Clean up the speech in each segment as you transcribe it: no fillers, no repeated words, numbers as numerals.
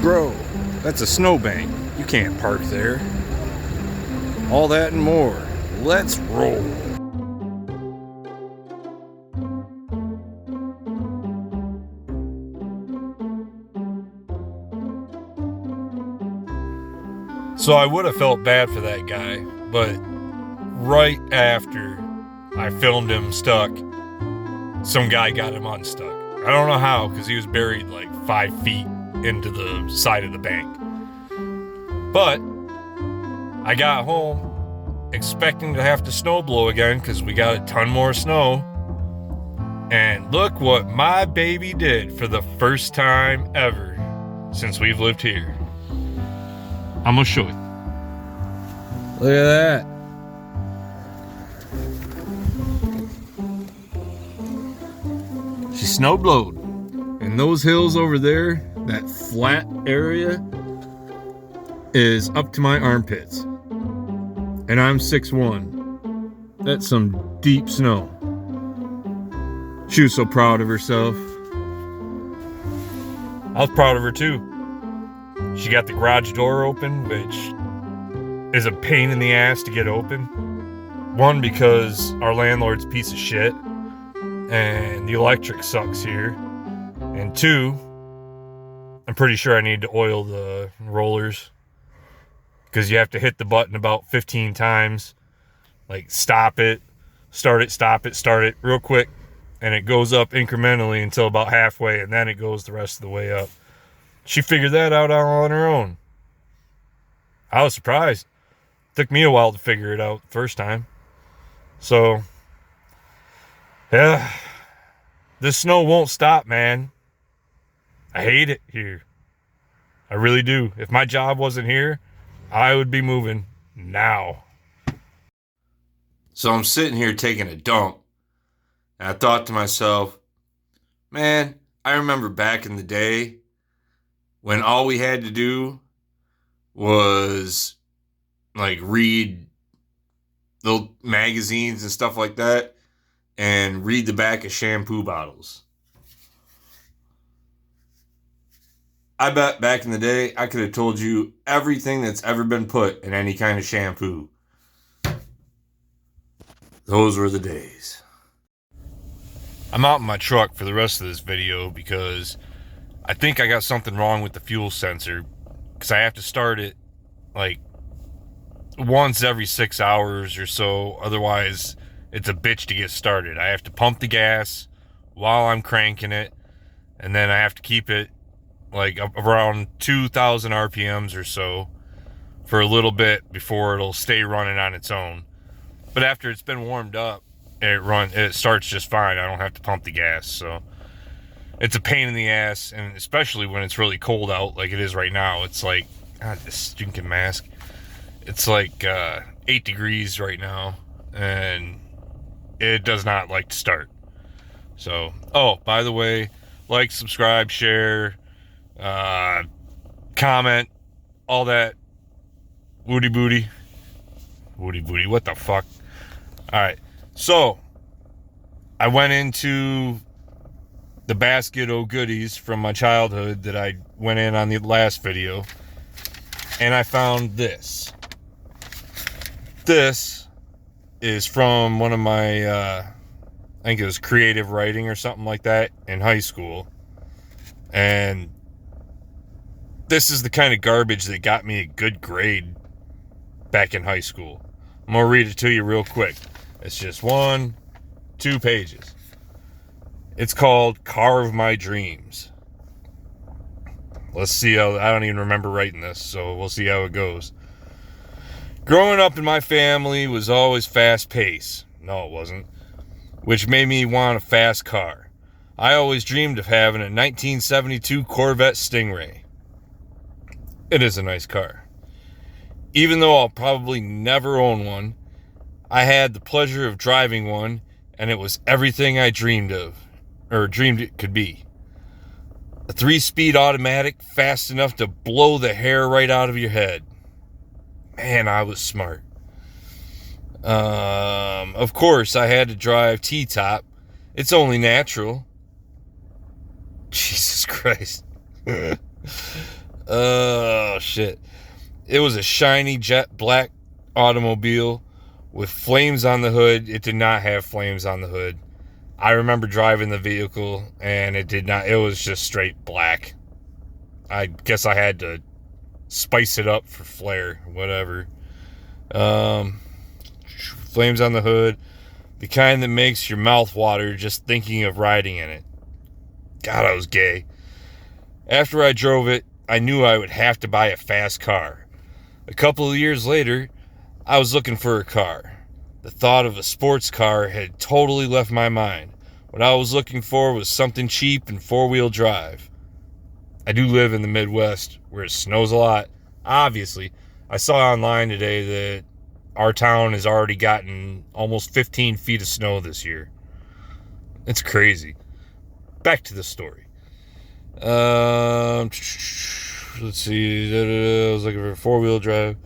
grow. That's a snowbank. You can't park there. All that and more. Let's roll. So I would have felt bad for that guy, but right after I filmed him stuck, some guy got him unstuck. I don't know how, because he was buried like 5 feet into the side of the bank. But I got home expecting to have to snow blow again, because we got a ton more snow. And look what my baby did for the first time ever since we've lived here. I'm gonna show you. Look at that. She snow blowed. And those hills over there, that flat area, is up to my armpits. And I'm 6'1". That's some deep snow. She was so proud of herself. I was proud of her too. She got the garage door open, which is a pain in the ass to get open. One, because our landlord's a piece of shit and the electric sucks here. And two, I'm pretty sure I need to oil the rollers, because you have to hit the button about 15 times. Like stop it, start it, stop it, start it real quick. And it goes up incrementally until about halfway, and then it goes the rest of the way up. She figured that out on her own. I was surprised. Took me a while to figure it out the first time. So, yeah. This snow won't stop, man. I hate it here. I really do. If my job wasn't here, I would be moving now. So I'm sitting here taking a dump. And I thought to myself, man, I remember back in the day when all we had to do was like read little magazines and stuff like that and read the back of shampoo bottles. I bet back in the day I could have told you everything that's ever been put in any kind of shampoo. Those were the days. I'm out in my truck for the rest of this video because I think I got something wrong with the fuel sensor, because I have to start it like once every 6 hours or so. Otherwise, it's a bitch to get started. I have to pump the gas while I'm cranking it, and then I have to keep it like around 2,000 RPMs or so for a little bit before it'll stay running on its own. But after it's been warmed up, it starts just fine. I don't have to pump the gas. So it's a pain in the ass, and especially when it's really cold out like it is right now. It's like, God, this stinking mask. It's like 8 degrees right now, and it does not like to start. So, oh, by the way, like, subscribe, share, comment, all that woody booty. Woody booty, what the fuck? Alright, so I went into the basket of goodies from my childhood that I went in on the last video, and I found this. This is from one of my, I think it was creative writing or something like that in high school. And this is the kind of garbage that got me a good grade back in high school. I'm going to read it to you real quick. It's just 1-2 pages. It's called Car of My Dreams. Let's see how, I don't even remember writing this, so we'll see how it goes. Growing up in my family was always fast paced. No, it wasn't. Which made me want a fast car. I always dreamed of having a 1972 Corvette Stingray. It is a nice car. Even though I'll probably never own one, I had the pleasure of driving one, and it was everything I dreamed of, or dreamed it could be. A 3-speed automatic, fast enough to blow the hair right out of your head. Man, I was smart. Of course, I had to drive T-top. It's only natural. Jesus Christ. Oh, shit. It was a shiny jet black automobile with flames on the hood. It did not have flames on the hood. I remember driving the vehicle, and it did not. It was just straight black. I guess I had to spice it up for flair, whatever. Flames on the hood, the kind that makes your mouth water just thinking of riding in it. God, I was gay. After I drove it, I knew I would have to buy a fast car. A couple of years later, I was looking for a car. The thought of a sports car had totally left my mind. What I was looking for was something cheap and four-wheel drive. I do live in the Midwest where it snows a lot. Obviously, I saw online today that our town has already gotten almost 15 feet of snow this year. It's crazy. Back to the story. Let's see. I was looking for a four-wheel drive.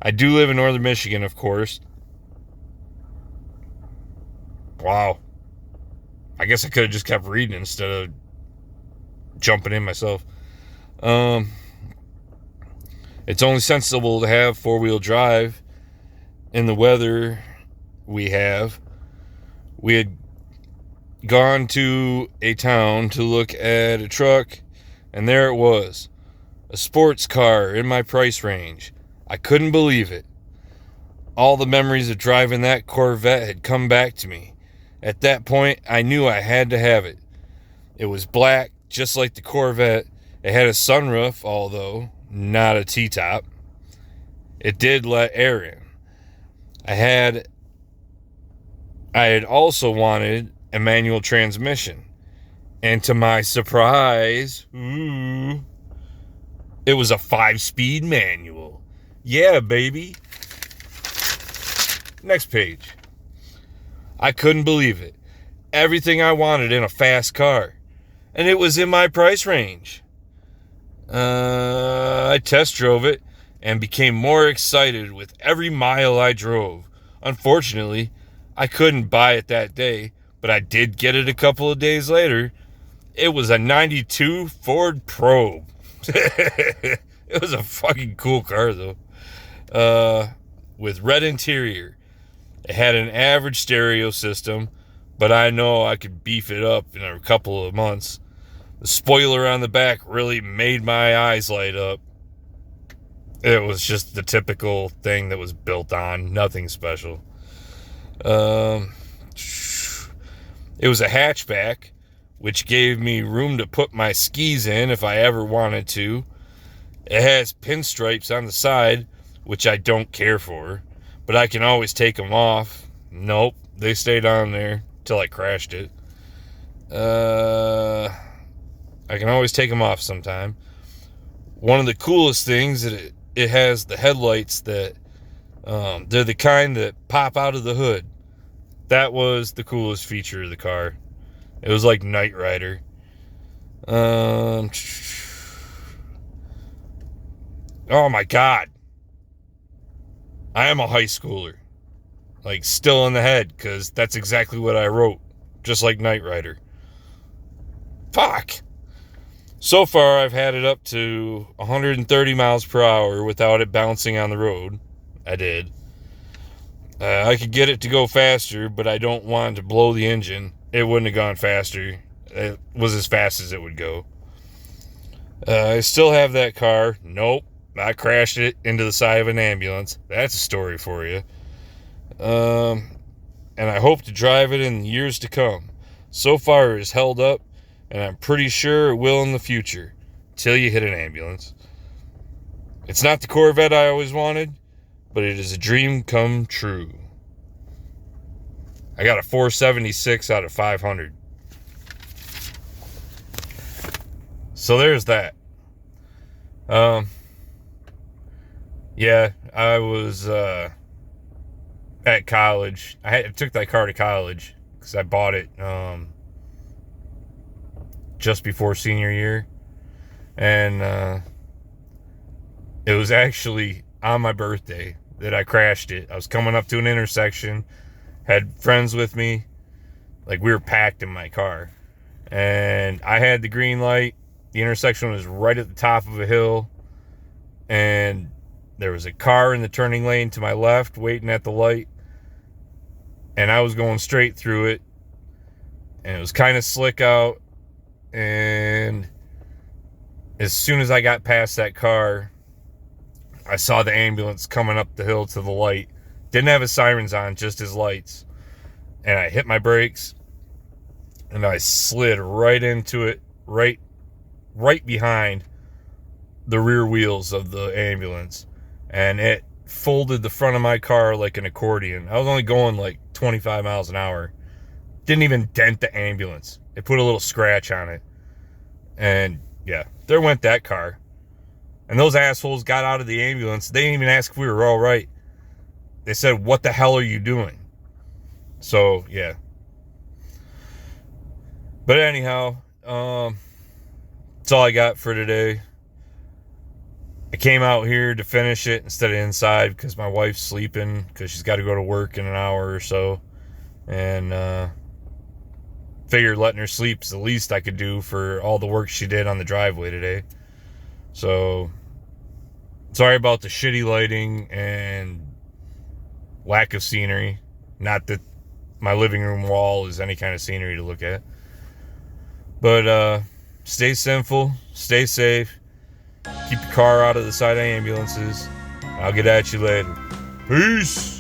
I do live in northern Michigan, of course. Wow. I guess I could have just kept reading instead of jumping in myself. It's only sensible to have four-wheel drive in the weather we have. We had gone to a town to look at a truck, and there it was. A sports car in my price range. I couldn't believe it. All the memories of driving that Corvette had come back to me. At that point, I knew I had to have it. It was black, just like the Corvette. It had a sunroof, although not a T-top. It did let air in. I had also wanted a manual transmission. And to my surprise, it was a 5-speed manual. Yeah, baby. Next page. I couldn't believe it. Everything I wanted in a fast car. And it was in my price range. I test drove it and became more excited with every mile I drove. Unfortunately, I couldn't buy it that day, but I did get it a couple of days later. It was a 92 Ford Probe. It was a fucking cool car, though. With red interior. It had an average stereo system, but I know I could beef it up in a couple of months. The spoiler on the back really made my eyes light up. It was just the typical thing that was built on, nothing special. It was a hatchback, which gave me room to put my skis in if I ever wanted to. It has pinstripes on the side, which I don't care for, but I can always take them off. Nope, they stayed on there till I crashed it. I can always take them off sometime. One of the coolest things that it has the headlights that they're the kind that pop out of the hood. That was the coolest feature of the car. It was like Knight Rider. Oh my God. I am a high schooler. Like, still in the head, because that's exactly what I wrote. Just like Knight Rider. Fuck. So far, I've had it up to 130 miles per hour without it bouncing on the road. I did. I could get it to go faster, but I don't want to blow the engine. It wouldn't have gone faster. It was as fast as it would go. I still have that car. Nope. I crashed it into the side of an ambulance. That's a story for you. And I hope to drive it in years to come. So far, it has held up, and I'm pretty sure it will in the future, till you hit an ambulance. It's not the Corvette I always wanted, but it is a dream come true. I got a 476 out of 500. So there's that. Yeah, I was at college. I took that car to college because I bought it just before senior year. And it was actually on my birthday that I crashed it. I was coming up to an intersection, had friends with me. Like, we were packed in my car. And I had the green light. The intersection was right at the top of a hill, and there was a car in the turning lane to my left waiting at the light, and I was going straight through it, and it was kind of slick out. And as soon as I got past that car, I saw the ambulance coming up the hill to the light. Didn't have his sirens on, just his lights. And I hit my brakes, and I slid right into it, right behind the rear wheels of the ambulance. And it folded the front of my car like an accordion. I was only going like 25 miles an hour. Didn't even dent the ambulance. It put a little scratch on it. And yeah, there went that car. And those assholes got out of the ambulance. They didn't even ask if we were all right. They said, "What the hell are you doing?" So yeah. But anyhow, that's all I got for today. I came out here to finish it instead of inside because my wife's sleeping because she's got to go to work in an hour or so. And figured letting her sleep is the least I could do for all the work she did on the driveway today. So, sorry about the shitty lighting and lack of scenery. Not that my living room wall is any kind of scenery to look at. But stay sinful, stay safe, keep your car out of the side of ambulances. I'll get at you later. Peace!